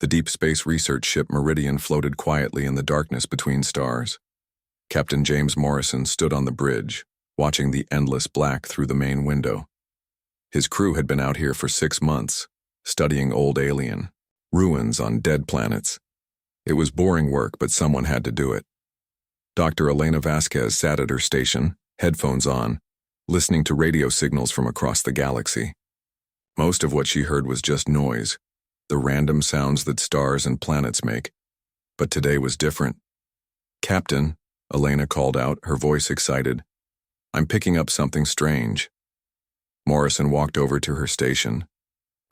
The deep space research ship Meridian floated quietly in the darkness between stars. Captain James Morrison stood on the bridge, watching the endless black through the main window. His crew had been out here for 6 months, studying old alien ruins on dead planets. It was boring work, but someone had to do it. Dr. Elena Vasquez sat at her station, headphones on, listening to radio signals from across the galaxy. Most of what she heard was just noise, the random sounds that stars and planets make. But today was different. "Captain," Elena called out, her voice excited, "I'm picking up something strange." Morrison walked over to her station.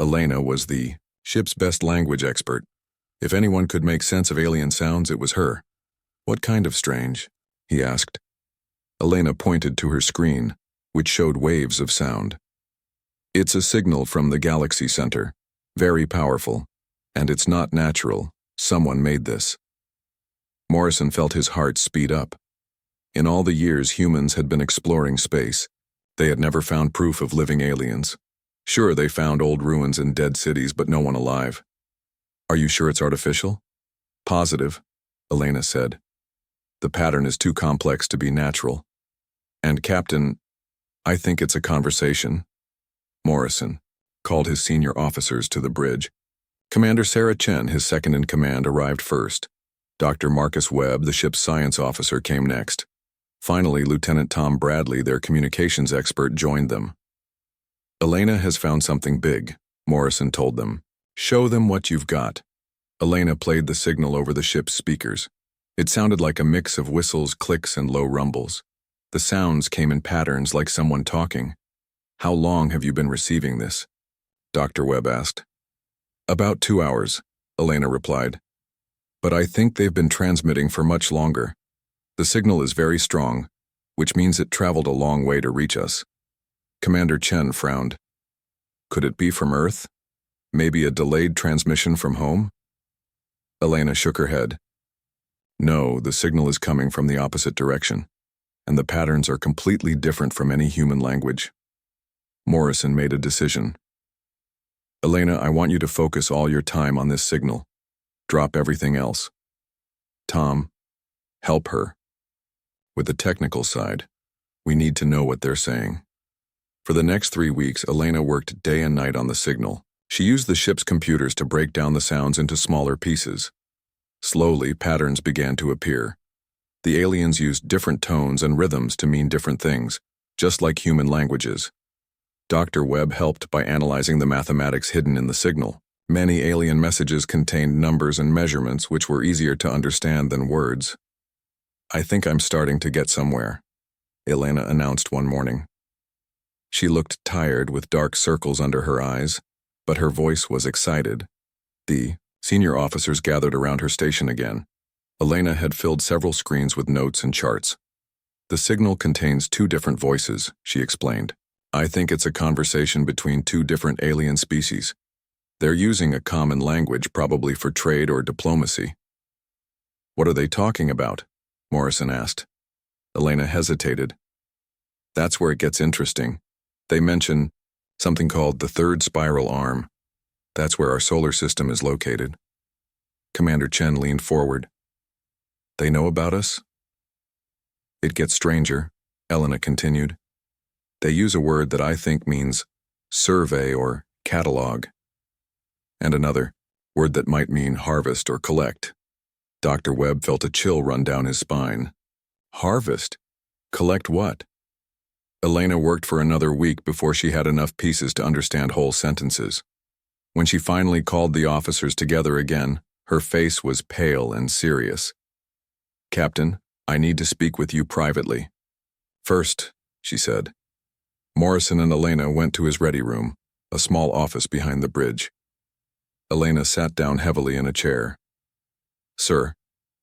Elena was the ship's best language expert. If anyone could make sense of alien sounds, it was her. "What kind of strange?" he asked. Elena pointed to her screen, which showed waves of sound. "It's a signal from the galaxy center, very powerful, and it's not natural. Someone made this." Morrison felt his heart speed up. In all the years humans had been exploring space, they had never found proof of living aliens. Sure, they found old ruins and dead cities, but no one alive. "Are you sure it's artificial?" "Positive," Elena said. "The pattern is too complex to be natural. And Captain, I think it's a conversation." Morrison called his senior officers to the bridge. Commander Sarah Chen, his second-in-command, arrived first. Dr. Marcus Webb, the ship's science officer, came next. Finally, Lieutenant Tom Bradley, their communications expert, joined them. "Elena has found something big," Morrison told them. "Show them what you've got." Elena played the signal over the ship's speakers. It sounded like a mix of whistles, clicks, and low rumbles. The sounds came in patterns like someone talking. "How long have you been receiving this?" Dr. Webb asked. "About 2 hours," Elena replied. "But I think they've been transmitting for much longer. The signal is very strong, which means it traveled a long way to reach us." Commander Chen frowned. "Could it be from Earth? Maybe a delayed transmission from home?" Elena shook her head. "No, the signal is coming from the opposite direction, and the patterns are completely different from any human language." Morrison made a decision. "Elena, I want you to focus all your time on this signal. Drop everything else. Tom, help her. With the technical side, we need to know what they're saying." For the next 3 weeks, Elena worked day and night on the signal. She used the ship's computers to break down the sounds into smaller pieces. Slowly, patterns began to appear. The aliens used different tones and rhythms to mean different things, just like human languages. Dr. Webb helped by analyzing the mathematics hidden in the signal. Many alien messages contained numbers and measurements which were easier to understand than words. "I think I'm starting to get somewhere," Elena announced one morning. She looked tired with dark circles under her eyes, but her voice was excited. The senior officers gathered around her station again. Elena had filled several screens with notes and charts. "The signal contains 2 different voices," she explained. "I think it's a conversation between 2 different alien species. They're using a common language, probably for trade or diplomacy." "What are they talking about?" Morrison asked. Elena hesitated. "That's where it gets interesting. They mention something called the third spiral arm. That's where our solar system is located." Commander Chen leaned forward. "They know about us?" "It gets stranger," Elena continued. "They use a word that I think means survey or catalog, and another word that might mean harvest or collect." Dr. Webb felt a chill run down his spine. "Harvest? Collect what?" Elena worked for another week before she had enough pieces to understand whole sentences. When she finally called the officers together again, her face was pale and serious. "Captain, I need to speak with you privately." "First," she said. Morrison and Elena went to his ready room, a small office behind the bridge. Elena sat down heavily in a chair. "Sir,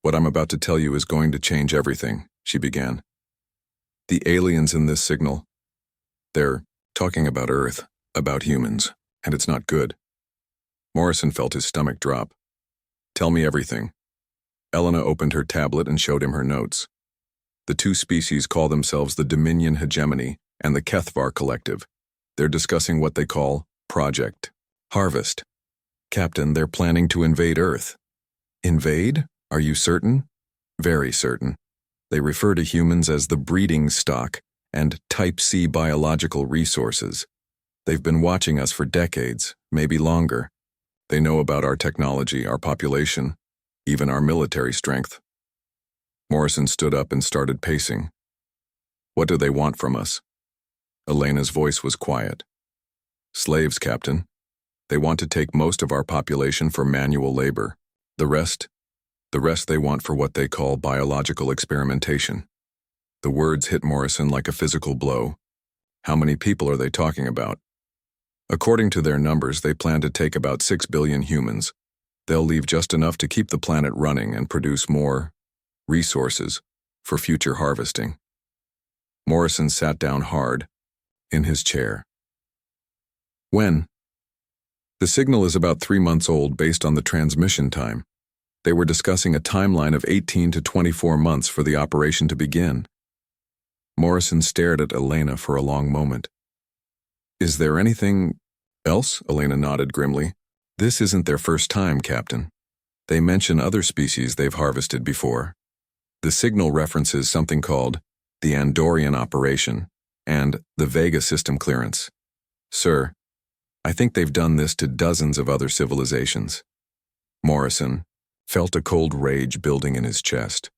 what I'm about to tell you is going to change everything," she began. "The aliens in this signal, they're talking about Earth, about humans, and it's not good." Morrison felt his stomach drop. "Tell me everything." Elena opened her tablet and showed him her notes. The 2 species call themselves the Dominion Hegemony and the Kethvar Collective. They're discussing what they call Project Harvest. Captain, they're planning to invade Earth. Invade? Are you certain? Very certain. They refer to humans as the breeding stock and Type C biological resources. They've been watching us for decades, maybe longer. They know about our technology, our population, even our military strength. Morrison stood up and started pacing. What do they want from us? Elena's voice was quiet. Slaves, Captain. They want to take most of our population for manual labor. The rest they want for what they call biological experimentation. The words hit Morrison like a physical blow. How many people are they talking about? According to their numbers, they plan to take about 6 billion humans. They'll leave just enough to keep the planet running and produce more resources for future harvesting. Morrison sat down hard in his chair. When? The signal is about 3 months old based on the transmission time. They were discussing a timeline of 18 to 24 months for the operation to begin. Morrison stared at Elena for a long moment. Is there anything else? Elena nodded grimly. This isn't their first time, Captain. They mention other species they've harvested before. The signal references something called the Andorian Operation and the Vega System Clearance. Sir, I think they've done this to dozens of other civilizations. Morrison felt a cold rage building in his chest.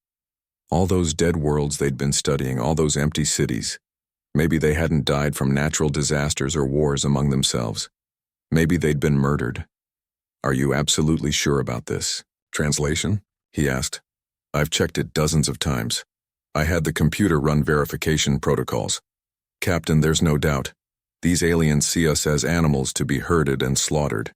All those dead worlds they'd been studying, all those empty cities. Maybe they hadn't died from natural disasters or wars among themselves. Maybe they'd been murdered. Are you absolutely sure about this? Translation? He asked. I've checked it dozens of times. I had the computer run verification protocols. Captain, there's no doubt. These aliens see us as animals to be herded and slaughtered.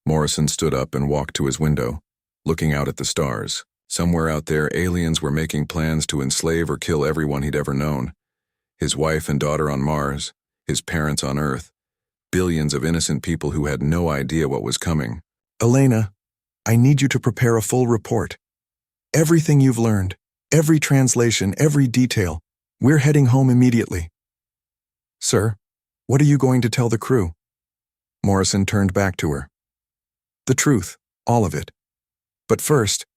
Morrison stood up and walked to his window, looking out at the stars. Somewhere out there, aliens were making plans to enslave or kill everyone he'd ever known. His wife and daughter on Mars, his parents on Earth, billions of innocent people who had no idea what was coming. Elena, I need you to prepare a full report. Everything you've learned, every translation, every detail. We're heading home immediately. Sir, what are you going to tell the crew? Morrison turned back to her. The truth, all of it. But first,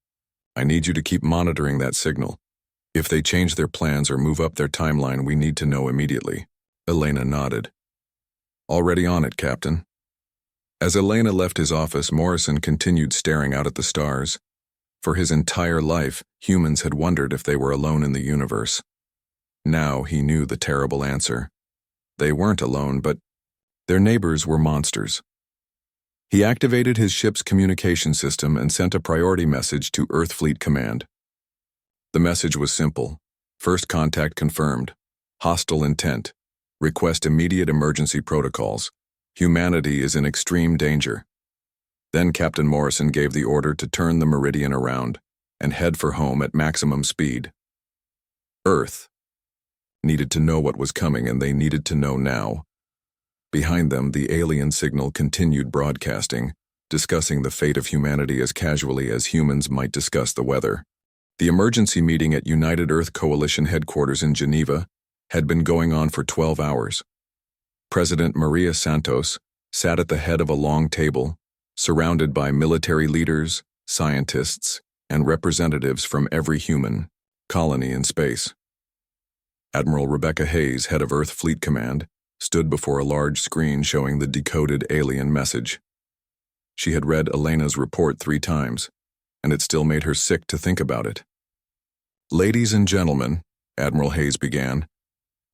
I need you to keep monitoring that signal. If they change their plans or move up their timeline, we need to know immediately. Elena nodded. Already on it, Captain. As Elena left his office, Morrison continued staring out at the stars. For his entire life, humans had wondered if they were alone in the universe. Now he knew the terrible answer. They weren't alone, but their neighbors were monsters. He activated his ship's communication system and sent a priority message to Earth Fleet Command. The message was simple. First contact confirmed. Hostile intent. Request immediate emergency protocols. Humanity is in extreme danger. Then Captain Morrison gave the order to turn the Meridian around and head for home at maximum speed. Earth needed to know what was coming, and they needed to know now. Behind them, the alien signal continued broadcasting, discussing the fate of humanity as casually as humans might discuss the weather. The emergency meeting at United Earth Coalition headquarters in Geneva had been going on for 12 hours. President Maria Santos sat at the head of a long table, surrounded by military leaders, scientists, and representatives from every human colony in space. Admiral Rebecca Hayes, head of Earth Fleet Command, stood before a large screen showing the decoded alien message. She had read Elena's report 3 times, and it still made her sick to think about it. Ladies and gentlemen, Admiral Hayes began,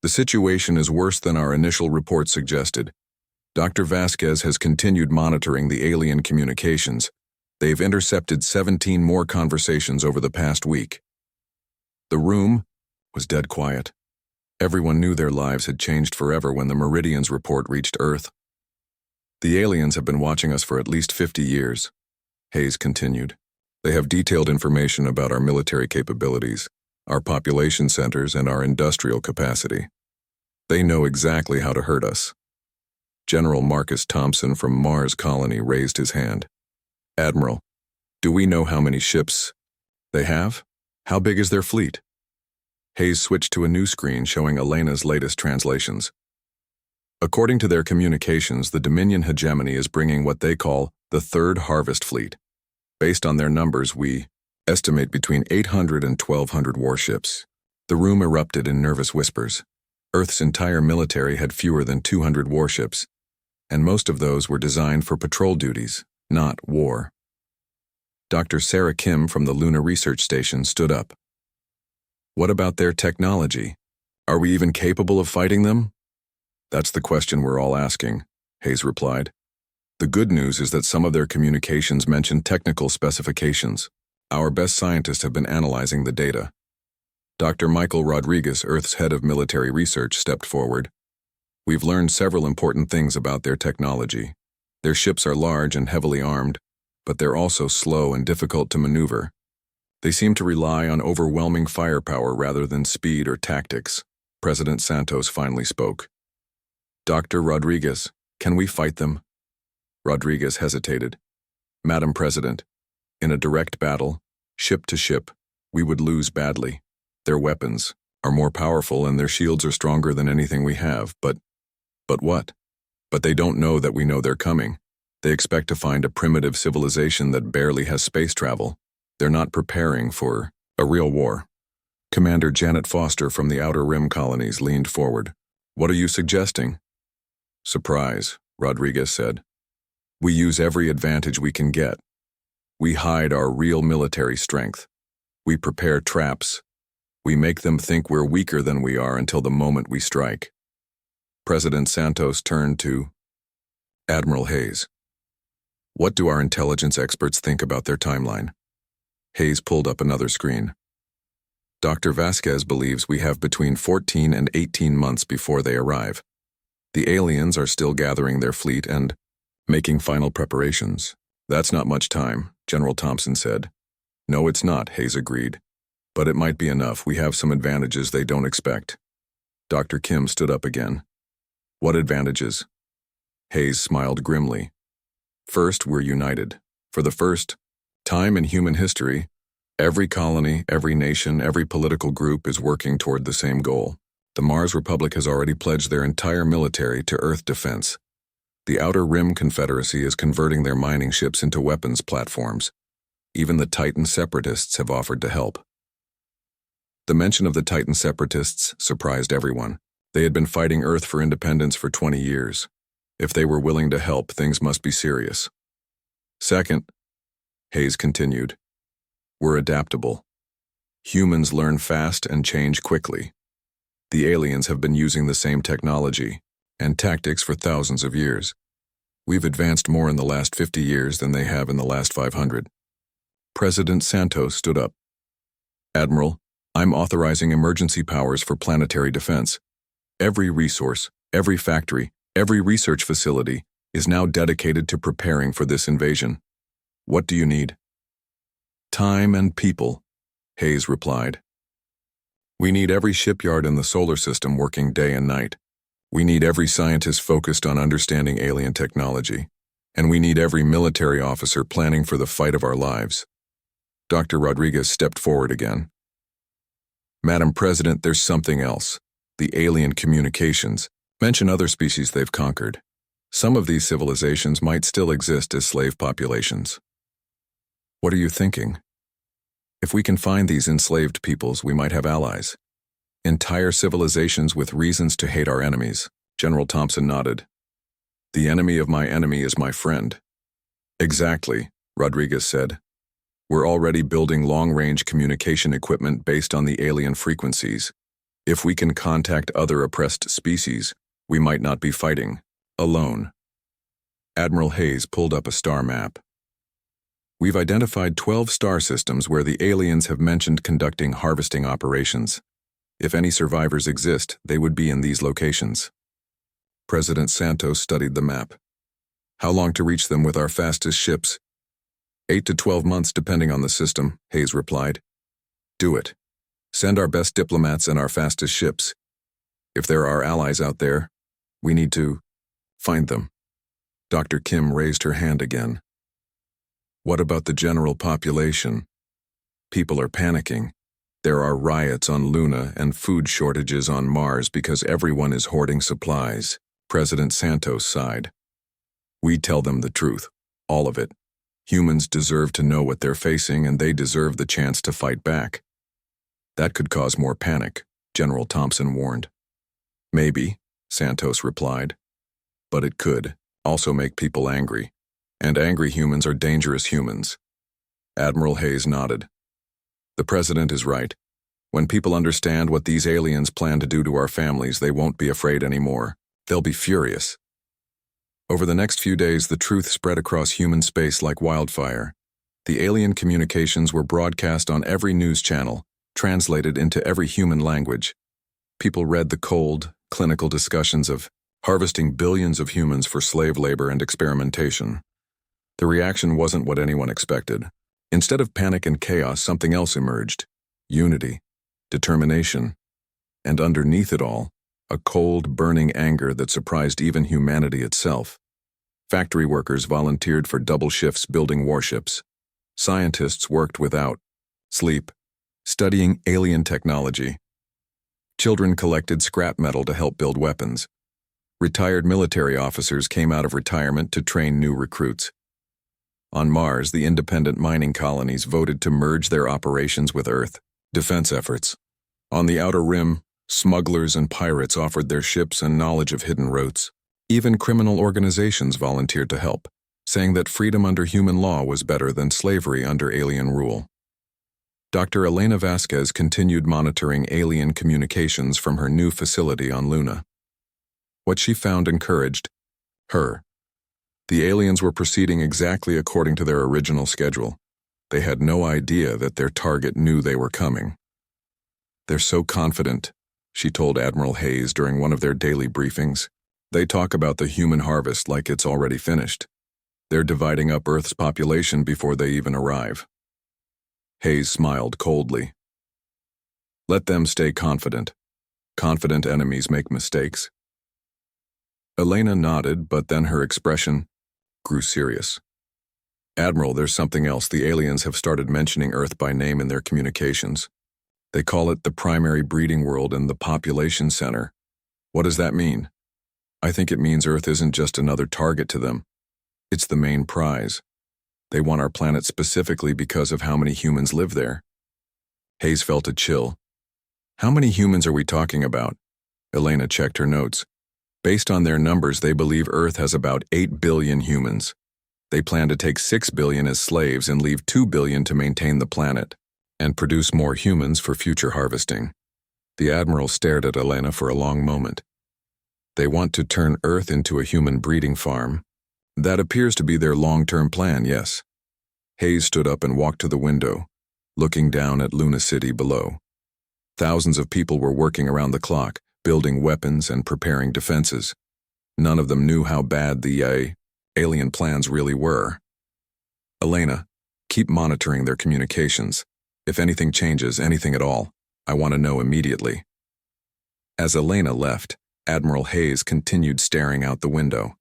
the situation is worse than our initial report suggested. Dr. Vasquez has continued monitoring the alien communications. They've intercepted 17 more conversations over the past week. The room was dead quiet. Everyone knew their lives had changed forever when the Meridian's report reached Earth. The aliens have been watching us for at least 50 years, Hayes continued. They have detailed information about our military capabilities, our population centers, and our industrial capacity. They know exactly how to hurt us. General Marcus Thompson from Mars Colony raised his hand. Admiral, do we know how many ships they have? How big is their fleet? Hayes switched to a new screen showing Elena's latest translations. According to their communications, the Dominion hegemony is bringing what they call the the Third Harvest Fleet. Based on their numbers, we estimate between 800 and 1,200 warships. The room erupted in nervous whispers. Earth's entire military had fewer than 200 warships, and most of those were designed for patrol duties, not war. Dr. Sarah Kim from the Luna Research Station stood up. What about their technology? Are we even capable of fighting them? That's the question we're all asking, Hayes replied. The good news is that some of their communications mention technical specifications. Our best scientists have been analyzing the data. Dr. Michael Rodriguez, Earth's head of military research, stepped forward. We've learned several important things about their technology. Their ships are large and heavily armed, but they're also slow and difficult to maneuver. They seem to rely on overwhelming firepower rather than speed or tactics. President Santos finally spoke. Dr. Rodriguez, can we fight them? Rodriguez hesitated. Madam President, in a direct battle, ship to ship, we would lose badly. Their weapons are more powerful and their shields are stronger than anything we have, but what? But they don't know that we know they're coming. They expect to find a primitive civilization that barely has space travel. They're not preparing for a real war. Commander Janet Foster from the Outer Rim colonies leaned forward. What are you suggesting? Surprise, Rodriguez said. We use every advantage we can get. We hide our real military strength. We prepare traps. We make them think we're weaker than we are until the moment we strike. President Santos turned to Admiral Hayes. What do our intelligence experts think about their timeline? Hayes pulled up another screen. Dr. Vasquez believes we have between 14 and 18 months before they arrive. The aliens are still gathering their fleet and making final preparations. That's not much time, General Thompson said. No, it's not, Hayes agreed. But it might be enough. We have some advantages they don't expect. Dr. Kim stood up again. What advantages? Hayes smiled grimly. First, we're united. For the first time in human history, every colony, every nation, every political group is working toward the same goal. The Mars Republic has already pledged their entire military to Earth defense. The Outer Rim Confederacy is converting their mining ships into weapons platforms. Even the Titan separatists have offered to help. The mention of the Titan separatists surprised everyone. They had been fighting Earth for independence for 20 years. If they were willing to help, things must be serious. Second, Hayes continued, we're adaptable. Humans learn fast and change quickly. The aliens have been using the same technology and tactics for thousands of years. We've advanced more in the last 50 years than they have in the last 500. President Santos stood up. Admiral, I'm authorizing emergency powers for planetary defense. Every resource, every factory, every research facility is now dedicated to preparing for this invasion. What do you need? Time and people, Hayes replied. We need every shipyard in the solar system working day and night. We need every scientist focused on understanding alien technology. And we need every military officer planning for the fight of our lives. Dr. Rodriguez stepped forward again. Madam President, there's something else. The alien communications. Mention other species they've conquered. Some of these civilizations might still exist as slave populations. What are you thinking? If we can find these enslaved peoples, we might have allies. Entire civilizations with reasons to hate our enemies. General Thompson nodded. The enemy of my enemy is my friend. Exactly, Rodriguez said. We're already building long-range communication equipment based on the alien frequencies. If we can contact other oppressed species, we might not be fighting alone. Admiral Hayes pulled up a star map. We've identified 12 star systems where the aliens have mentioned conducting harvesting operations. If any survivors exist, they would be in these locations. President Santos studied the map. How long to reach them with our fastest ships? 8 to 12 months depending on the system, Hayes replied. Do it. Send our best diplomats and our fastest ships. If there are allies out there, we need to find them. Dr. Kim raised her hand again. What about the general population? People are panicking. There are riots on Luna and food shortages on Mars because everyone is hoarding supplies. President Santos sighed. We tell them the truth. All of it. Humans deserve to know what they're facing, and they deserve the chance to fight back. That could cause more panic, General Thompson warned. Maybe, Santos replied. But it could also make people angry. And angry humans are dangerous humans. Admiral Hayes nodded. The President is right. When people understand what these aliens plan to do to our families, they won't be afraid anymore. They'll be furious. Over the next few days, the truth spread across human space like wildfire. The alien communications were broadcast on every news channel, translated into every human language. People read the cold, clinical discussions of harvesting billions of humans for slave labor and experimentation. The reaction wasn't what anyone expected. Instead of panic and chaos, something else emerged. Unity, determination, and underneath it all, a cold, burning anger that surprised even humanity itself. Factory workers volunteered for double shifts building warships. Scientists worked without sleep, studying alien technology. Children collected scrap metal to help build weapons. Retired military officers came out of retirement to train new recruits. On Mars, the independent mining colonies voted to merge their operations with Earth. Defense efforts. On the Outer Rim, smugglers and pirates offered their ships and knowledge of hidden routes. Even criminal organizations volunteered to help, saying that freedom under human law was better than slavery under alien rule. Dr. Elena Vasquez continued monitoring alien communications from her new facility on Luna. What she found encouraged her. The aliens were proceeding exactly according to their original schedule. They had no idea that their target knew they were coming. They're so confident, she told Admiral Hayes during one of their daily briefings. They talk about the human harvest like it's already finished. They're dividing up Earth's population before they even arrive. Hayes smiled coldly. Let them stay confident. Confident enemies make mistakes. Elena nodded, but then her expression grew serious. Admiral, there's something else. The aliens have started mentioning Earth by name in their communications. They call it the primary breeding world and the population center. What does that mean? I think it means Earth isn't just another target to them. It's the main prize. They want our planet specifically because of how many humans live there. Hayes felt a chill. How many humans are we talking about? Elena checked her notes. Based on their numbers, they believe Earth has about 8 billion humans. They plan to take 6 billion as slaves and leave 2 billion to maintain the planet, and produce more humans for future harvesting. The Admiral stared at Elena for a long moment. They want to turn Earth into a human breeding farm. That appears to be their long-term plan, yes. Hayes stood up and walked to the window, looking down at Luna City below. Thousands of people were working around the clock, building weapons and preparing defenses. None of them knew how bad the alien plans really were. Elena, keep monitoring their communications. If anything changes, anything at all, I want to know immediately. As Elena left, Admiral Hayes continued staring out the window.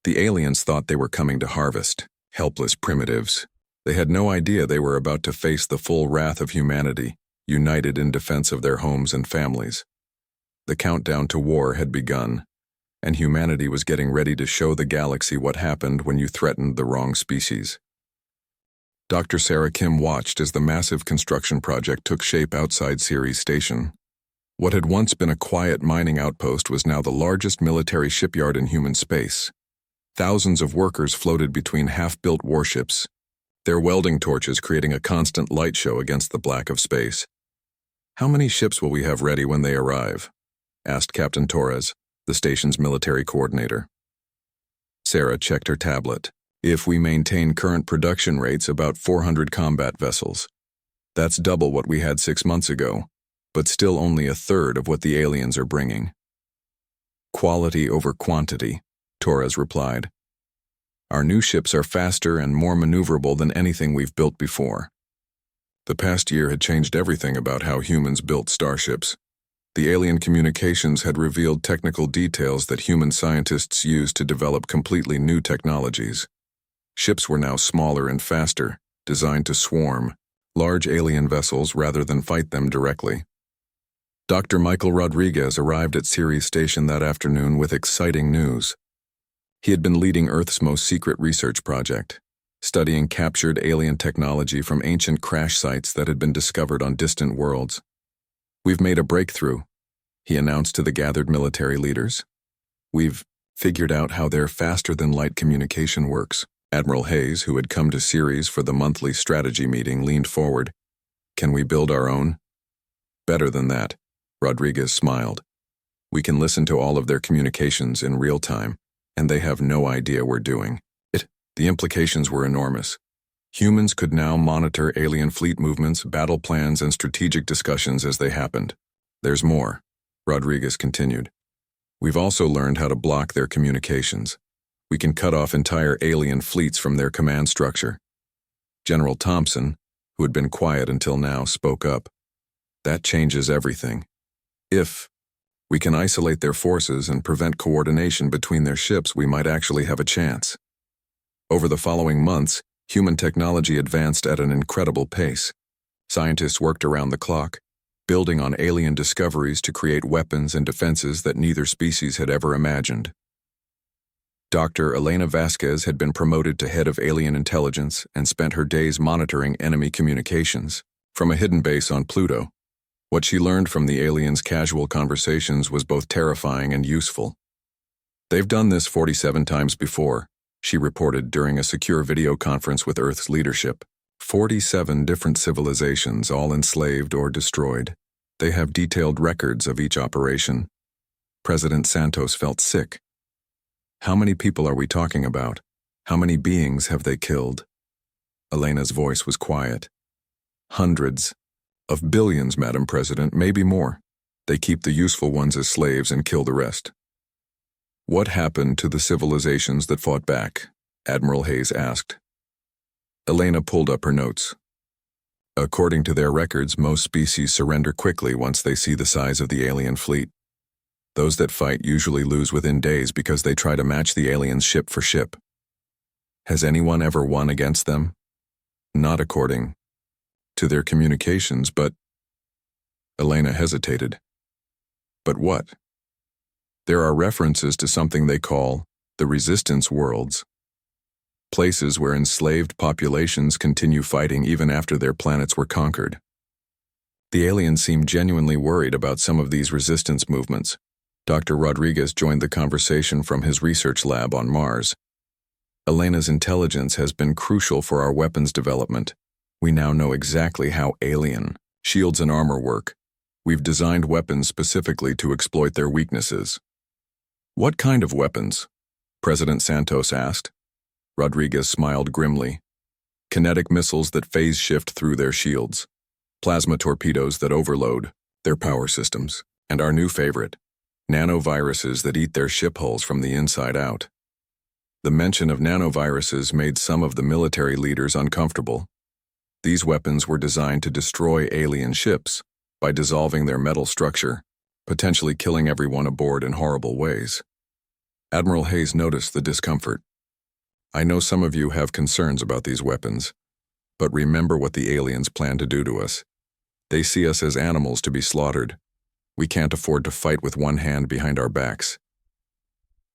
The aliens thought they were coming to harvest, helpless primitives. They had no idea they were about to face the full wrath of humanity, united in defense of their homes and families. The countdown to war had begun, and humanity was getting ready to show the galaxy what happened when you threatened the wrong species. Dr. Sarah Kim watched as the massive construction project took shape outside Ceres Station. What had once been a quiet mining outpost was now the largest military shipyard in human space. Thousands of workers floated between half-built warships, their welding torches creating a constant light show against the black of space. How many ships will we have ready when they arrive? Asked Captain Torres, the station's military coordinator. Sarah checked her tablet. If we maintain current production rates, about 400 combat vessels. That's double what we had 6 months ago, but still only a third of what the aliens are bringing. Quality over quantity, Torres replied. Our new ships are faster and more maneuverable than anything we've built before. The past year had changed everything about how humans built starships. The alien communications had revealed technical details that human scientists used to develop completely new technologies. Ships were now smaller and faster, designed to swarm large alien vessels rather than fight them directly. Dr. Michael Rodriguez arrived at Ceres Station that afternoon with exciting news. He had been leading Earth's most secret research project, studying captured alien technology from ancient crash sites that had been discovered on distant worlds. "We've made a breakthrough," he announced to the gathered military leaders. "We've figured out how their faster-than-light communication works." Admiral Hayes, who had come to Ceres for the monthly strategy meeting, leaned forward. "Can we build our own?" "Better than that," Rodriguez smiled. "We can listen to all of their communications in real time, and they have no idea we're doing it." The implications were enormous. Humans could now monitor alien fleet movements, battle plans, and strategic discussions as they happened. "There's more," Rodriguez continued. "We've also learned how to block their communications. We can cut off entire alien fleets from their command structure." General Thompson, who had been quiet until now, spoke up. "That changes everything. If we can isolate their forces and prevent coordination between their ships, we might actually have a chance." Over the following months, human technology advanced at an incredible pace. Scientists worked around the clock, building on alien discoveries to create weapons and defenses that neither species had ever imagined. Dr. Elena Vasquez had been promoted to head of alien intelligence and spent her days monitoring enemy communications from a hidden base on Pluto. What she learned from the aliens' casual conversations was both terrifying and useful. "They've done this 47 times before," she reported during a secure video conference with Earth's leadership. 47 different civilizations, all enslaved or destroyed. They have detailed records of each operation. President Santos felt sick. "How many people are we talking about? How many beings have they killed?" Elena's voice was quiet. "Hundreds of billions, Madam President, maybe more. They keep the useful ones as slaves and kill the rest." "What happened to the civilizations that fought back?" Admiral Hayes asked. Elena pulled up her notes. "According to their records, most species surrender quickly once they see the size of the alien fleet. Those that fight usually lose within days because they try to match the aliens ship for ship." "Has anyone ever won against them?" "Not according to their communications, but—" Elena hesitated. "But what?" "There are references to something they call the resistance worlds. Places where enslaved populations continue fighting even after their planets were conquered. The aliens seemed genuinely worried about some of these resistance movements." Dr. Rodriguez joined the conversation from his research lab on Mars. "Elena's intelligence has been crucial for our weapons development. We now know exactly how alien shields and armor work. We've designed weapons specifically to exploit their weaknesses." "What kind of weapons?" President Santos asked. Rodriguez smiled grimly. "Kinetic missiles that phase shift through their shields, plasma torpedoes that overload their power systems, and our new favorite, nanoviruses that eat their ship hulls from the inside out." The mention of nanoviruses made some of the military leaders uncomfortable. These weapons were designed to destroy alien ships by dissolving their metal structure, potentially killing everyone aboard in horrible ways. Admiral Hayes noticed the discomfort. "I know some of you have concerns about these weapons, but remember what the aliens plan to do to us. They see us as animals to be slaughtered. We can't afford to fight with one hand behind our backs."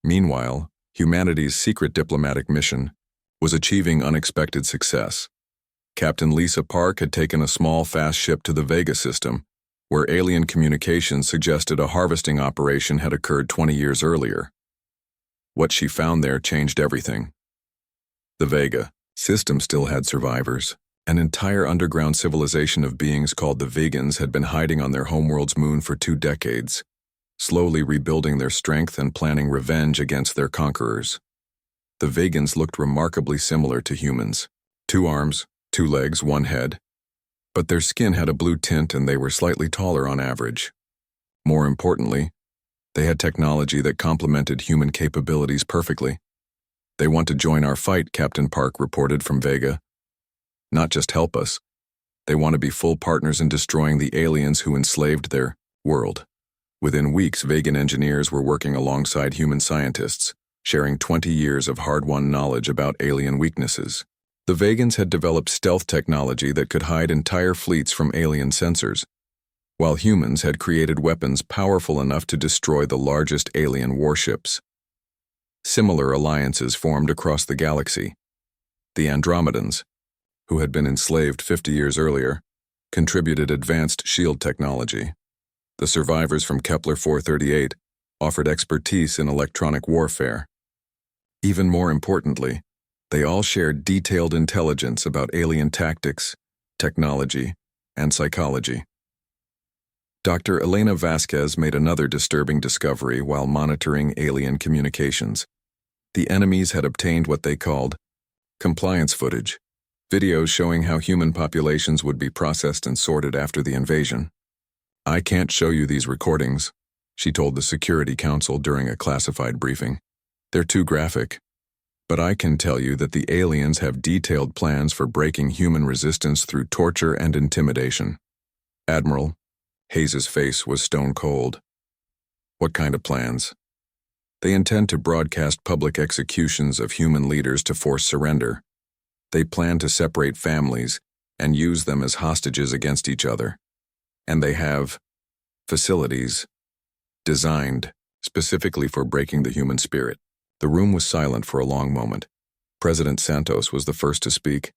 Meanwhile, humanity's secret diplomatic mission was achieving unexpected success. Captain Lisa Park had taken a small, fast ship to the Vega system, where alien communications suggested a harvesting operation had occurred 20 years earlier. What she found there changed everything. The Vega system still had survivors. An entire underground civilization of beings called the Vegans had been hiding on their homeworld's moon for 2 decades, slowly rebuilding their strength and planning revenge against their conquerors. The Vegans looked remarkably similar to humans. 2 arms, 2 legs, 1 head. But their skin had a blue tint and they were slightly taller on average. More importantly, they had technology that complemented human capabilities perfectly. "They want to join our fight," Captain Park reported from Vega. "Not just help us. They want to be full partners in destroying the aliens who enslaved their world." Within weeks, Vegan engineers were working alongside human scientists, sharing 20 years of hard-won knowledge about alien weaknesses. The Vegans had developed stealth technology that could hide entire fleets from alien sensors, while humans had created weapons powerful enough to destroy the largest alien warships. Similar alliances formed across the galaxy. The Andromedans, who had been enslaved 50 years earlier, contributed advanced shield technology. The survivors from Kepler 438 offered expertise in electronic warfare. Even more importantly, they all shared detailed intelligence about alien tactics, technology, and psychology. Dr. Elena Vasquez made another disturbing discovery while monitoring alien communications. The enemies had obtained what they called compliance footage, videos showing how human populations would be processed and sorted after the invasion. "I can't show you these recordings," she told the Security Council during a classified briefing. "They're too graphic. But I can tell you that the aliens have detailed plans for breaking human resistance through torture and intimidation." Admiral Hayes's face was stone cold. "What kind of plans?" "They intend to broadcast public executions of human leaders to force surrender. They plan to separate families and use them as hostages against each other. And they have facilities designed specifically for breaking the human spirit." The room was silent for a long moment. President Santos was the first to speak.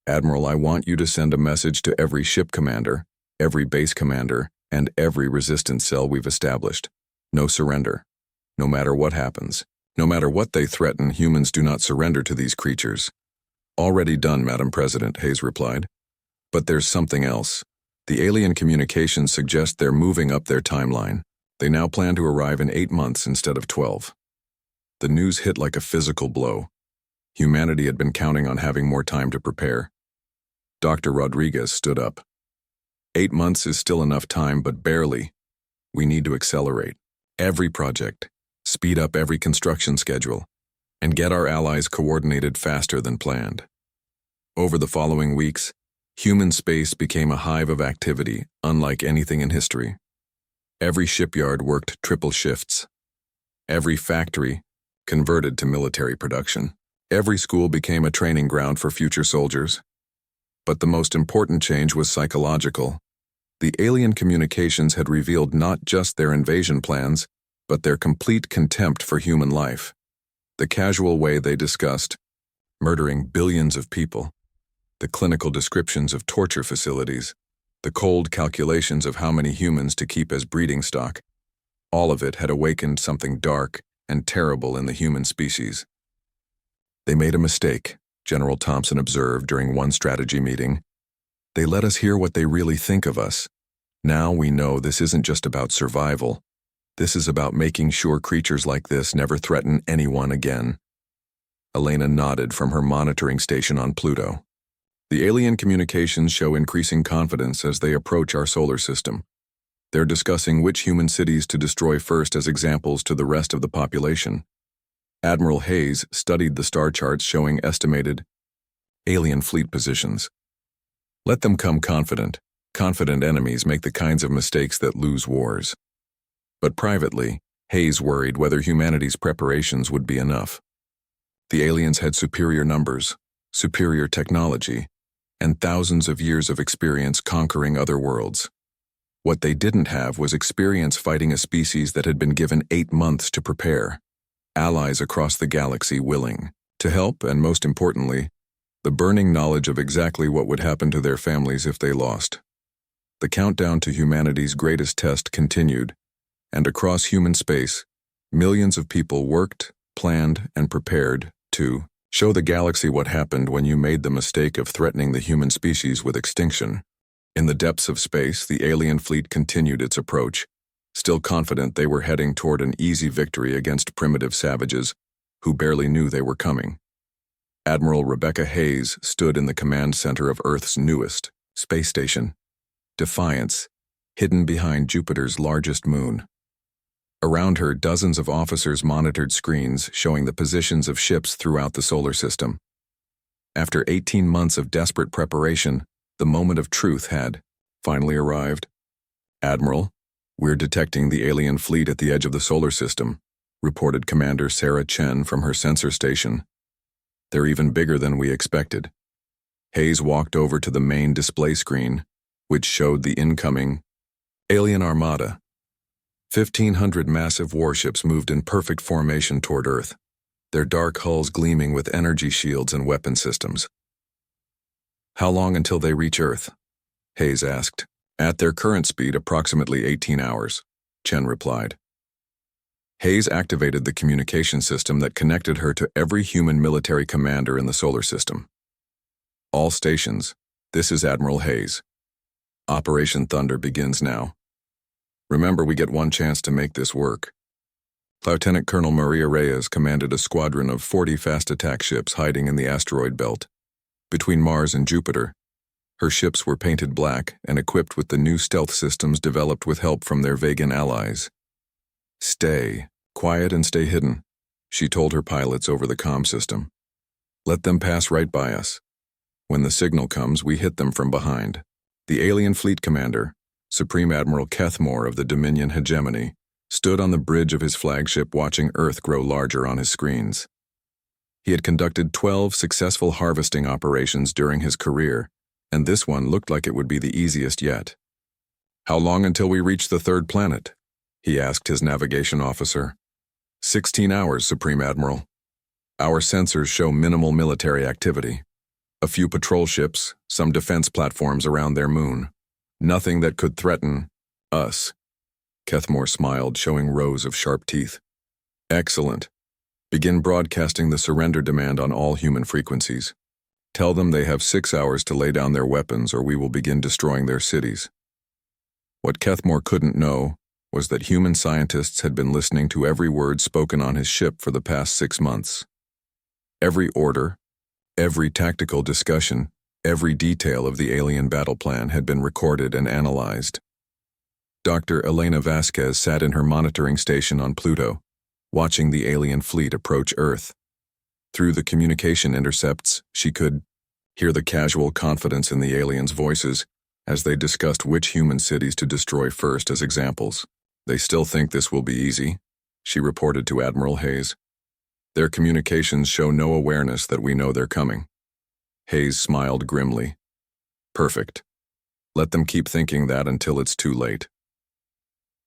"Admiral, I want you to send a message to every ship commander, every base commander, and every resistance cell we've established. No surrender. No matter what happens, no matter what they threaten, humans do not surrender to these creatures." "Already done, Madam President," Hayes replied. "But there's something else. The alien communications suggest they're moving up their timeline. They now plan to arrive in 8 months instead of 12. The news hit like a physical blow. Humanity had been counting on having more time to prepare. Dr. Rodriguez stood up. 8 months is still enough time, but barely. We need to accelerate every project, speed up every construction schedule, and get our allies coordinated faster than planned." Over the following weeks, human space became a hive of activity unlike anything in history. Every shipyard worked triple shifts. Every factory converted to military production. Every school became a training ground for future soldiers. But the most important change was psychological. The alien communications had revealed not just their invasion plans, but their complete contempt for human life. The casual way they discussed murdering billions of people, the clinical descriptions of torture facilities, the cold calculations of how many humans to keep as breeding stock, all of it had awakened something dark and terrible in the human species. "They made a mistake," General Thompson observed during one strategy meeting. "They let us hear what they really think of us. Now we know this isn't just about survival. This is about making sure creatures like this never threaten anyone again." Elena nodded from her monitoring station on Pluto. "The alien communications show increasing confidence as they approach our solar system. They're discussing which human cities to destroy first as examples to the rest of the population." Admiral Hayes studied the star charts showing estimated alien fleet positions. "Let them come confident. Confident enemies make the kinds of mistakes that lose wars." But privately, Hayes worried whether humanity's preparations would be enough. The aliens had superior numbers, superior technology, and thousands of years of experience conquering other worlds. What they didn't have was experience fighting a species that had been given 8 months to prepare, allies across the galaxy willing to help, and most importantly, the burning knowledge of exactly what would happen to their families if they lost. The countdown to humanity's greatest test continued, and across human space, millions of people worked, planned, and prepared to show the galaxy what happened when you made the mistake of threatening the human species with extinction. In the depths of space, the alien fleet continued its approach, still confident they were heading toward an easy victory against primitive savages who barely knew they were coming. Admiral Rebecca Hayes stood in the command center of Earth's newest space station, Defiance, hidden behind Jupiter's largest moon. Around her, dozens of officers monitored screens showing the positions of ships throughout the solar system. After 18 months of desperate preparation, the moment of truth had finally arrived. "Admiral, we're detecting the alien fleet at the edge of the solar system," reported Commander Sarah Chen from her sensor station. "They're even bigger than we expected." Hayes walked over to the main display screen, which showed the incoming alien armada. 1,500 massive warships moved in perfect formation toward Earth, their dark hulls gleaming with energy shields and weapon systems. "How long until they reach Earth?" Hayes asked. "At their current speed, approximately 18 hours, Chen replied. Hayes activated the communication system that connected her to every human military commander in the solar system. "All stations, this is Admiral Hayes. Operation Thunder begins now. Remember, we get one chance to make this work." Lieutenant Colonel Maria Reyes commanded a squadron of 40 fast attack ships hiding in the asteroid belt. Between Mars and Jupiter, her ships were painted black and equipped with the new stealth systems developed with help from their Vegan allies. "Stay quiet and stay hidden," she told her pilots over the comm system. "Let them pass right by us. When the signal comes, we hit them from behind." The alien fleet commander, Supreme Admiral Kethmore of the Dominion Hegemony, stood on the bridge of his flagship watching Earth grow larger on his screens. He had conducted 12 successful harvesting operations during his career, and this one looked like it would be the easiest yet. "How long until we reach the third planet?" he asked his navigation officer. 16 hours, Supreme Admiral. Our sensors show minimal military activity. A few patrol ships, some defense platforms around their moon. Nothing that could threaten us. Kethmore smiled, showing rows of sharp teeth. "Excellent. Begin broadcasting the surrender demand on all human frequencies. Tell them they have 6 hours to lay down their weapons or we will begin destroying their cities." What Kethmore couldn't know was that human scientists had been listening to every word spoken on his ship for the past 6 months. Every order, every tactical discussion, every detail of the alien battle plan had been recorded and analyzed. Dr. Elena Vasquez sat in her monitoring station on Pluto, watching the alien fleet approach Earth. Through the communication intercepts, she could hear the casual confidence in the aliens' voices as they discussed which human cities to destroy first as examples. "They still think this will be easy," she reported to Admiral Hayes. "Their communications show no awareness that we know they're coming." Hayes smiled grimly. "Perfect. Let them keep thinking that until it's too late."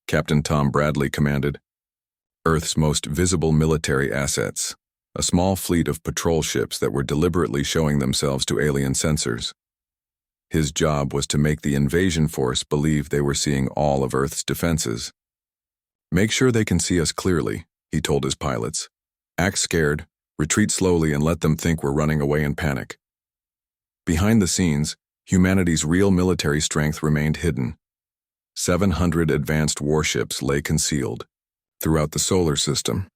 Captain Tom Bradley commanded Earth's most visible military assets, a small fleet of patrol ships that were deliberately showing themselves to alien sensors. His job was to make the invasion force believe they were seeing all of Earth's defenses. "Make sure they can see us clearly," he told his pilots. "Act scared, retreat slowly, and let them think we're running away in panic." Behind the scenes, humanity's real military strength remained hidden. 700 advanced warships lay concealed throughout the solar system,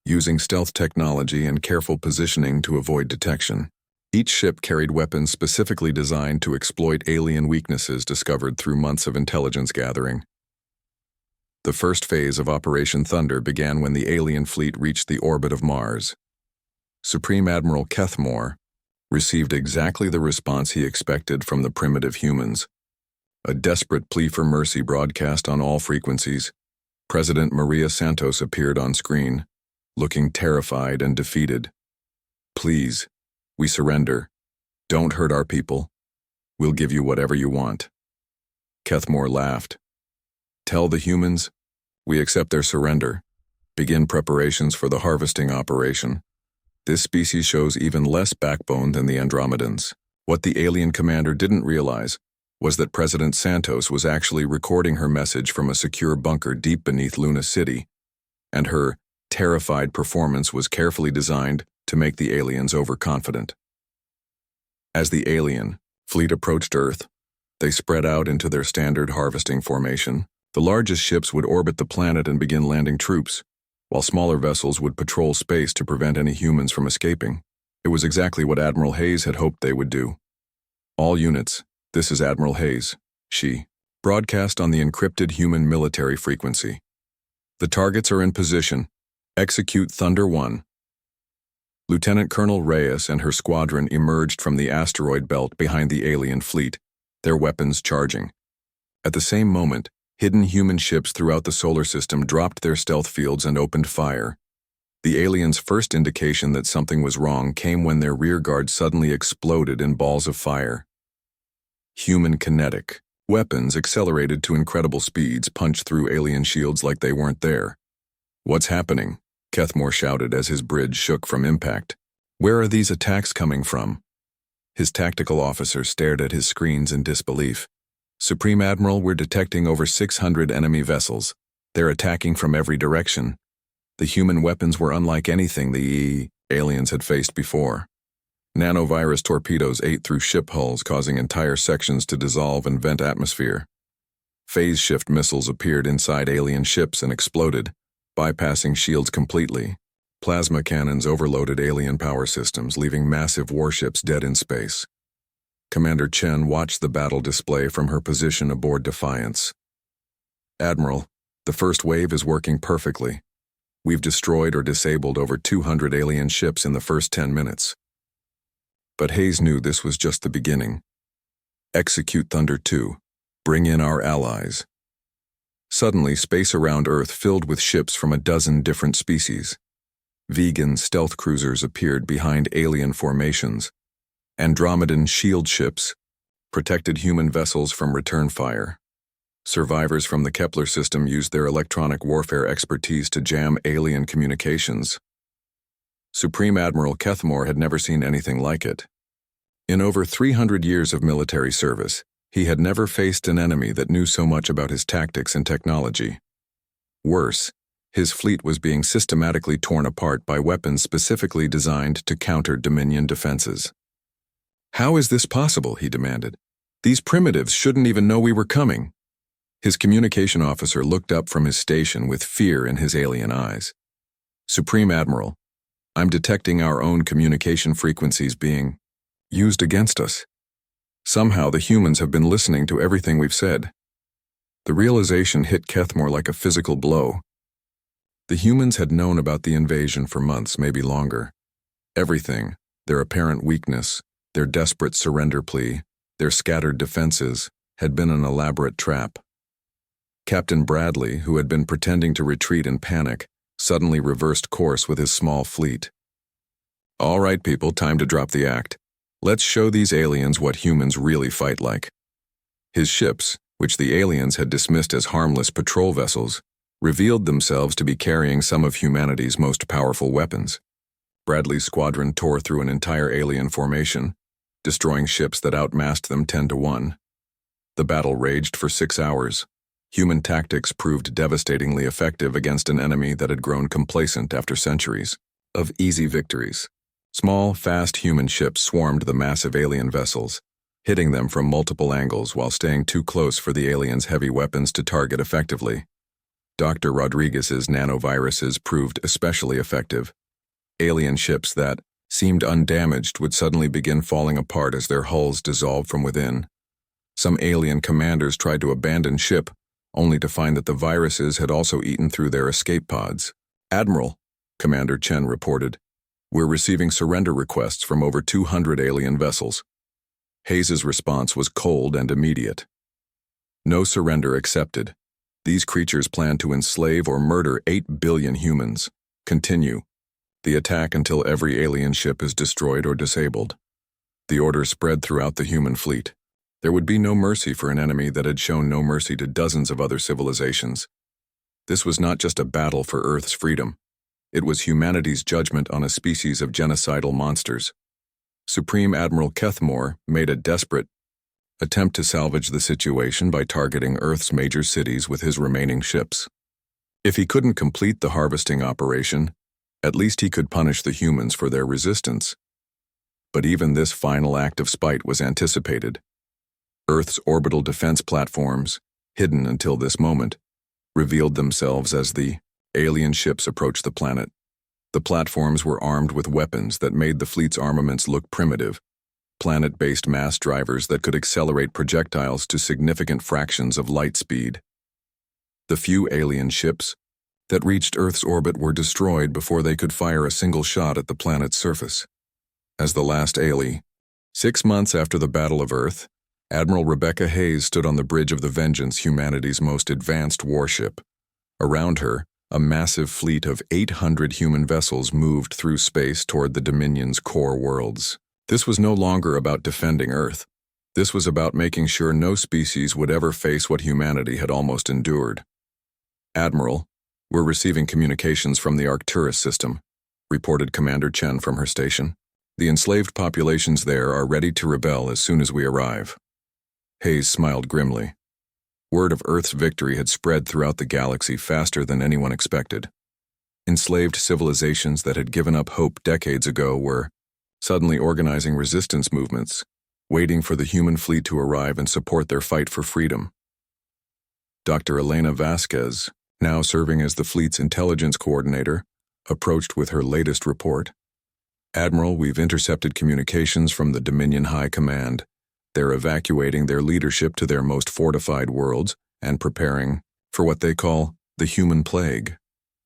using stealth technology and careful positioning to avoid detection. Each ship carried weapons specifically designed to exploit alien weaknesses discovered through months of intelligence gathering. The first phase of Operation Thunder began when the alien fleet reached the orbit of Mars. Supreme Admiral Kethmore received exactly the response he expected from the primitive humans. A desperate plea for mercy broadcast on all frequencies. President Maria Santos appeared on screen, looking terrified and defeated. "Please, we surrender. Don't hurt our people. We'll give you whatever you want." Kethmore laughed. "Tell the humans, we accept their surrender. Begin preparations for the harvesting operation. This species shows even less backbone than the Andromedans." What the alien commander didn't realize was that President Santos was actually recording her message from a secure bunker deep beneath Luna City, and her terrified performance was carefully designed to make the aliens overconfident. As the alien fleet approached Earth, they spread out into their standard harvesting formation. The largest ships would orbit the planet and begin landing troops, while smaller vessels would patrol space to prevent any humans from escaping. It was exactly what Admiral Hayes had hoped they would do. "All units, this is Admiral Hayes," she broadcast on the encrypted human military frequency. "The targets are in position. Execute Thunder 1. Lieutenant Colonel Reyes and her squadron emerged from the asteroid belt behind the alien fleet, their weapons charging. At the same moment, hidden human ships throughout the solar system dropped their stealth fields and opened fire. The aliens' first indication that something was wrong came when their rear guard suddenly exploded in balls of fire. Human kinetic weapons accelerated to incredible speeds punched through alien shields like they weren't there. "What's happening?" Kethmore shouted as his bridge shook from impact. "Where are these attacks coming from?" His tactical officer stared at his screens in disbelief. "Supreme Admiral, we're detecting over 600 enemy vessels. They're attacking from every direction." The human weapons were unlike anything the aliens had faced before. Nanovirus torpedoes ate through ship hulls, causing entire sections to dissolve and vent atmosphere. Phase shift missiles appeared inside alien ships and exploded, bypassing shields completely. Plasma cannons overloaded alien power systems, leaving massive warships dead in space. Commander Chen watched the battle display from her position aboard Defiance. "Admiral, the first wave is working perfectly. We've destroyed or disabled over 200 alien ships in the first 10 minutes. But Hayes knew this was just the beginning. Execute Thunder 2. Bring in our allies." Suddenly, space around Earth filled with ships from a dozen different species. Vegan stealth cruisers appeared behind alien formations. Andromedan shield ships protected human vessels from return fire. Survivors from the Kepler system used their electronic warfare expertise to jam alien communications. Supreme Admiral Kethmore had never seen anything like it. In over 300 years of military service, he had never faced an enemy that knew so much about his tactics and technology. Worse, his fleet was being systematically torn apart by weapons specifically designed to counter Dominion defenses. "How is this possible?" he demanded. "These primitives shouldn't even know we were coming." His communication officer looked up from his station with fear in his alien eyes. "Supreme Admiral, I'm detecting our own communication frequencies being used against us. Somehow the humans have been listening to everything we've said." The realization hit Kethmore like a physical blow. The humans had known about the invasion for months, maybe longer. Everything, their apparent weakness, their desperate surrender plea, their scattered defenses, had been an elaborate trap. Captain Bradley, who had been pretending to retreat in panic, suddenly reversed course with his small fleet. "All right, people, time to drop the act. Let's show these aliens what humans really fight like." His ships, which the aliens had dismissed as harmless patrol vessels, revealed themselves to be carrying some of humanity's most powerful weapons. Bradley's squadron tore through an entire alien formation, destroying ships that outmassed them 10-1. The battle raged for 6 hours. Human tactics proved devastatingly effective against an enemy that had grown complacent after centuries of easy victories. Small, fast human ships swarmed the massive alien vessels, hitting them from multiple angles while staying too close for the aliens' heavy weapons to target effectively. Dr. Rodriguez's nanoviruses proved especially effective. Alien ships that seemed undamaged would suddenly begin falling apart as their hulls dissolved from within. Some alien commanders tried to abandon ship, only to find that the viruses had also eaten through their escape pods. "Admiral," Commander Chen reported, "we're receiving surrender requests from over 200 alien vessels." Hayes's response was cold and immediate. "No surrender accepted. These creatures plan to enslave or murder 8 billion humans. Continue the attack until every alien ship is destroyed or disabled." The order spread throughout the human fleet. There would be no mercy for an enemy that had shown no mercy to dozens of other civilizations. This was not just a battle for Earth's freedom. It was humanity's judgment on a species of genocidal monsters. Supreme Admiral Kethmore made a desperate attempt to salvage the situation by targeting Earth's major cities with his remaining ships. If he couldn't complete the harvesting operation, at least he could punish the humans for their resistance. But even this final act of spite was anticipated. Earth's orbital defense platforms, hidden until this moment, revealed themselves as the alien ships approached the planet. The platforms were armed with weapons that made the fleet's armaments look primitive, planet-based mass drivers that could accelerate projectiles to significant fractions of light speed. The few alien ships that reached Earth's orbit were destroyed before they could fire a single shot at the planet's surface. As the last ally, 6 months after the Battle of Earth, Admiral Rebecca Hayes stood on the bridge of the Vengeance, humanity's most advanced warship. Around her, a massive fleet of 800 human vessels moved through space toward the Dominion's core worlds. This was no longer about defending Earth. This was about making sure no species would ever face what humanity had almost endured. "Admiral, "We're receiving communications from the Arcturus system," reported Commander Chen from her station. "The enslaved populations there are ready to rebel as soon as we arrive." Hayes smiled grimly. Word of Earth's victory had spread throughout the galaxy faster than anyone expected. Enslaved civilizations that had given up hope decades ago were suddenly organizing resistance movements, waiting for the human fleet to arrive and support their fight for freedom. Dr. Elena Vasquez, now serving as the fleet's intelligence coordinator, approached with her latest report. "Admiral, we've intercepted communications from the Dominion High Command. They're evacuating their leadership to their most fortified worlds and preparing for what they call the human plague."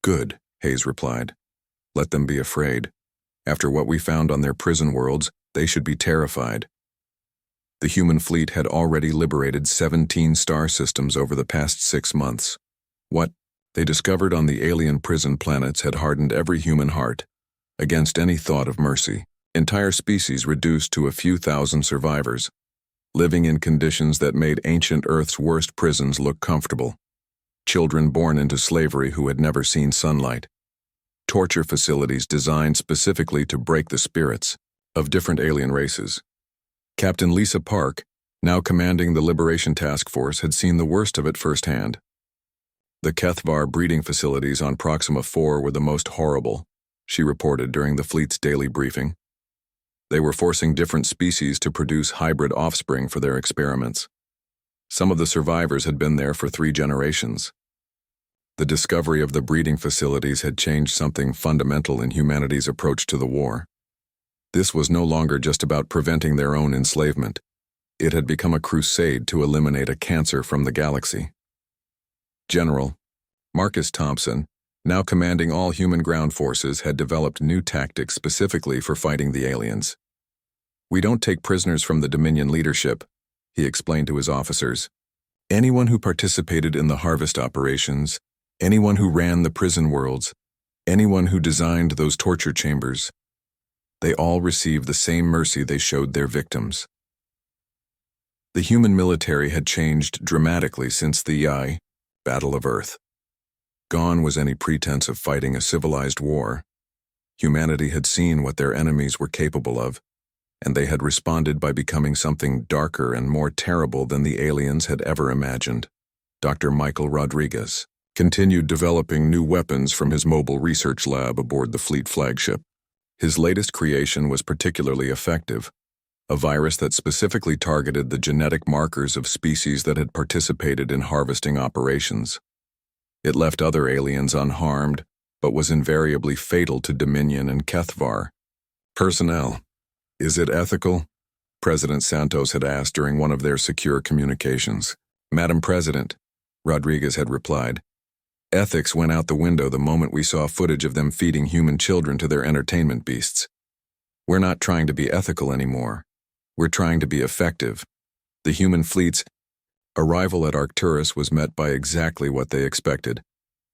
"Good," Hayes replied. "Let them be afraid. After what we found on their prison worlds, they should be terrified." The human fleet had already liberated 17 star systems over the past 6 months. What they discovered on the alien prison planets had hardened every human heart against any thought of mercy. Entire species reduced to a few thousand survivors, living in conditions that made ancient Earth's worst prisons look comfortable. Children born into slavery who had never seen sunlight. Torture facilities designed specifically to break the spirits of different alien races. Captain Lisa Park, now commanding the Liberation Task Force, had seen the worst of it firsthand. "The Kethvar breeding facilities on Proxima 4 were the most horrible," she reported during the fleet's daily briefing. "They were forcing different species to produce hybrid offspring for their experiments. Some of the survivors had been there for 3 generations. The discovery of the breeding facilities had changed something fundamental in humanity's approach to the war. This was no longer just about preventing their own enslavement. It had become a crusade to eliminate a cancer from the galaxy." General Marcus Thompson, now commanding all human ground forces, had developed new tactics specifically for fighting the aliens. "We don't take prisoners from the Dominion leadership," he explained to his officers. "Anyone who participated in the harvest operations, anyone who ran the prison worlds, anyone who designed those torture chambers, they all received the same mercy they showed their victims." The human military had changed dramatically since the Battle of Earth. Gone was any pretense of fighting a civilized war. Humanity had seen what their enemies were capable of, and they had responded by becoming something darker and more terrible than the aliens had ever imagined. Dr. Michael Rodriguez continued developing new weapons from his mobile research lab aboard the fleet flagship. His latest creation was particularly effective, a virus that specifically targeted the genetic markers of species that had participated in harvesting operations. It left other aliens unharmed, but was invariably fatal to Dominion and Kethvar. "Personnel, is it ethical?" President Santos had asked during one of their secure communications. "Madam President," Rodriguez had replied, "ethics went out the window the moment we saw footage of them feeding human children to their entertainment beasts. We're not trying to be ethical anymore. We're trying to be effective." The human fleet's arrival at Arcturus was met by exactly what they expected: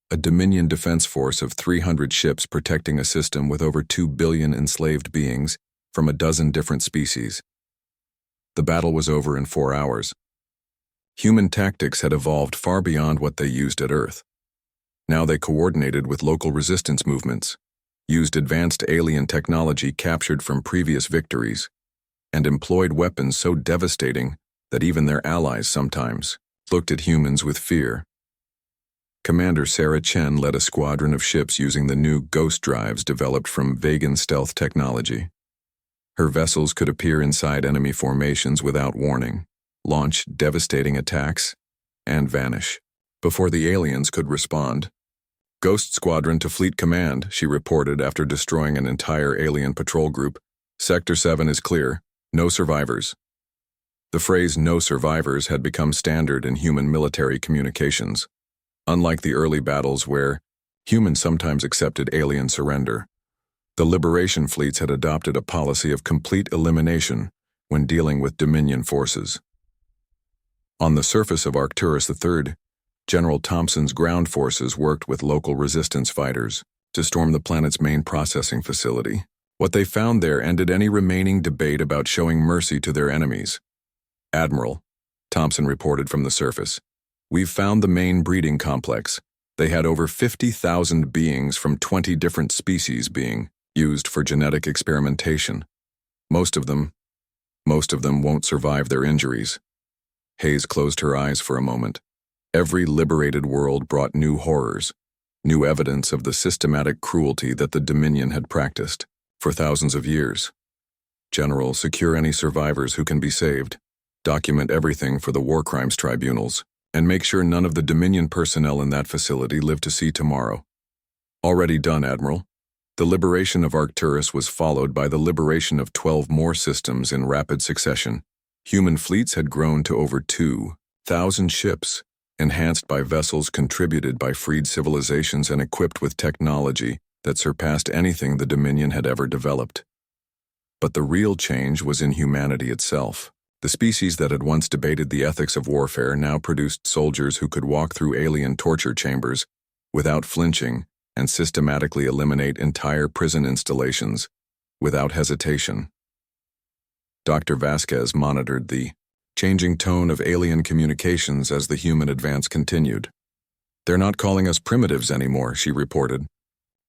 a Dominion defense force of 300 ships protecting a system with over 2 billion enslaved beings from a dozen different species. The battle was over in 4 hours. Human tactics had evolved far beyond what they used at Earth. Now they coordinated with local resistance movements, used advanced alien technology captured from previous victories, and employed weapons so devastating that even their allies sometimes looked at humans with fear. Commander Sarah Chen led a squadron of ships using the new ghost drives developed from Vegan stealth technology. Her vessels could appear inside enemy formations without warning, launch devastating attacks, and vanish before the aliens could respond. "Ghost Squadron to Fleet Command," she reported after destroying an entire alien patrol group. "Sector 7 is clear. No survivors." The phrase "no survivors" had become standard in human military communications. Unlike the early battles where humans sometimes accepted alien surrender, the Liberation fleets had adopted a policy of complete elimination when dealing with Dominion forces. On the surface of Arcturus III, General Thompson's ground forces worked with local resistance fighters to storm the planet's main processing facility. What they found there ended any remaining debate about showing mercy to their enemies. "Admiral," Thompson reported from the surface, "we've found the main breeding complex. They had over 50,000 beings from 20 different species being used for genetic experimentation. Most of them won't survive their injuries. Hayes closed her eyes for a moment. Every liberated world brought new horrors, new evidence of the systematic cruelty that the Dominion had practiced for thousands of years. General, secure any survivors who can be saved. Document everything for the war crimes tribunals, and make sure none of the Dominion personnel in that facility live to see tomorrow. Already done, Admiral. The liberation of Arcturus was followed by the liberation of 12 more systems in rapid succession. Human fleets had grown to over 2,000 ships, enhanced by vessels contributed by freed civilizations and equipped with technology that surpassed anything the Dominion had ever developed. But the real change was in humanity itself. The species that had once debated the ethics of warfare now produced soldiers who could walk through alien torture chambers without flinching and systematically eliminate entire prison installations without hesitation. Dr. Vasquez monitored the changing tone of alien communications as the human advance continued. "They're not calling us primitives anymore," she reported.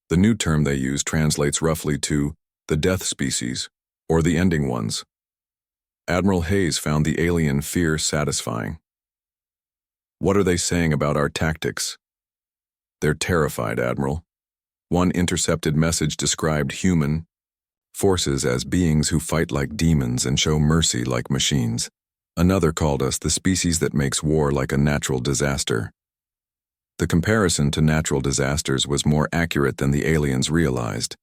"The new term they use translates roughly to the death species, or the ending ones." Admiral Hayes found the alien fear satisfying. "What are they saying about our tactics?" "They're terrified, Admiral." One intercepted message described human forces as beings who fight like demons and show mercy like machines. Another called us the species that makes war like a natural disaster. The comparison to natural disasters was more accurate than the aliens realized.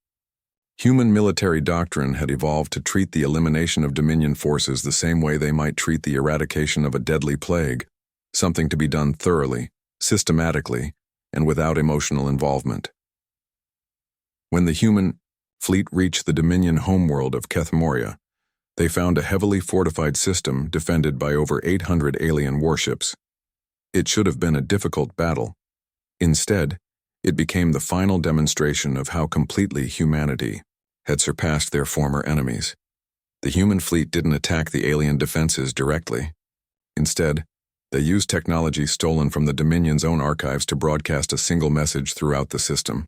Human military doctrine had evolved to treat the elimination of Dominion forces the same way they might treat the eradication of a deadly plague, something to be done thoroughly, systematically, and without emotional involvement. When the human fleet reached the Dominion homeworld of Kethmoria, they found a heavily fortified system defended by over 800 alien warships. It should have been a difficult battle. Instead, it became the final demonstration of how completely humanity had surpassed their former enemies. The human fleet didn't attack the alien defenses directly. Instead, they used technology stolen from the Dominion's own archives to broadcast a single message throughout the system.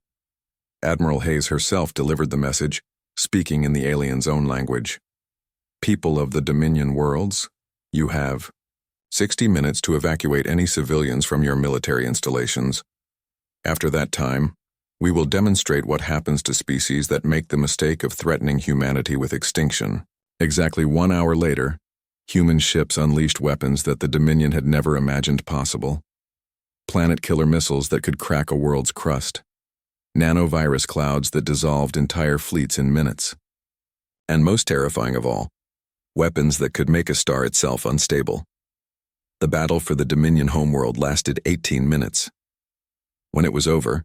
Admiral Hayes herself delivered the message, speaking in the aliens' own language. "People of the Dominion worlds, you have 60 minutes to evacuate any civilians from your military installations. After that time, we will demonstrate what happens to species that make the mistake of threatening humanity with extinction." Exactly 1 hour later, human ships unleashed weapons that the Dominion had never imagined possible. Planet-killer missiles that could crack a world's crust. Nanovirus clouds that dissolved entire fleets in minutes. And most terrifying of all, weapons that could make a star itself unstable. The battle for the Dominion homeworld lasted 18 minutes. When it was over,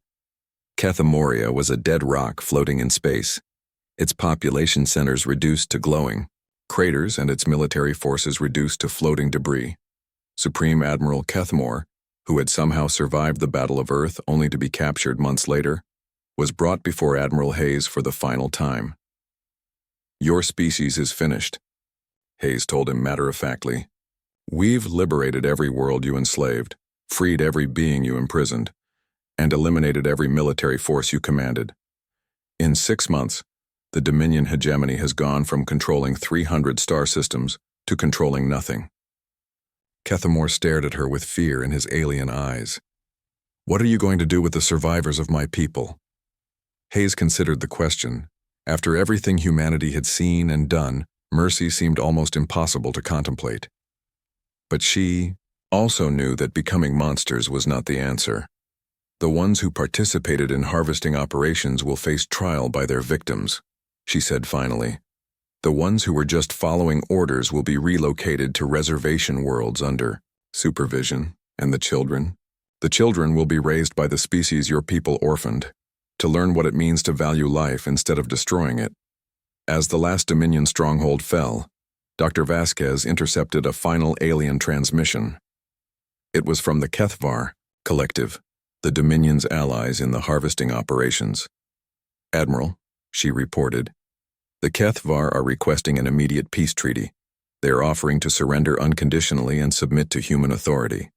Kethmoria was a dead rock floating in space, its population centers reduced to glowing craters and its military forces reduced to floating debris. Supreme Admiral Kethmore, who had somehow survived the Battle of Earth only to be captured months later, was brought before Admiral Hayes for the final time. "Your species is finished," Hayes told him matter-of-factly. "We've liberated every world you enslaved, freed every being you imprisoned, and eliminated every military force you commanded. In 6 months, the Dominion hegemony has gone from controlling 300 star systems to controlling nothing." Kethmore stared at her with fear in his alien eyes. "What are you going to do with the survivors of my people?" Hayes considered the question. After everything humanity had seen and done, mercy seemed almost impossible to contemplate. But she also knew that becoming monsters was not the answer. "The ones who participated in harvesting operations will face trial by their victims," she said finally. "The ones who were just following orders will be relocated to reservation worlds under supervision, and the children will be raised by the species your people orphaned, to learn what it means to value life instead of destroying it." As the last Dominion stronghold fell, Dr. Vasquez intercepted a final alien transmission. It was from the Kethvar Collective, the Dominion's allies in the harvesting operations. "Admiral," she reported, "the Kethvar are requesting an immediate peace treaty. They are offering to surrender unconditionally and submit to human authority."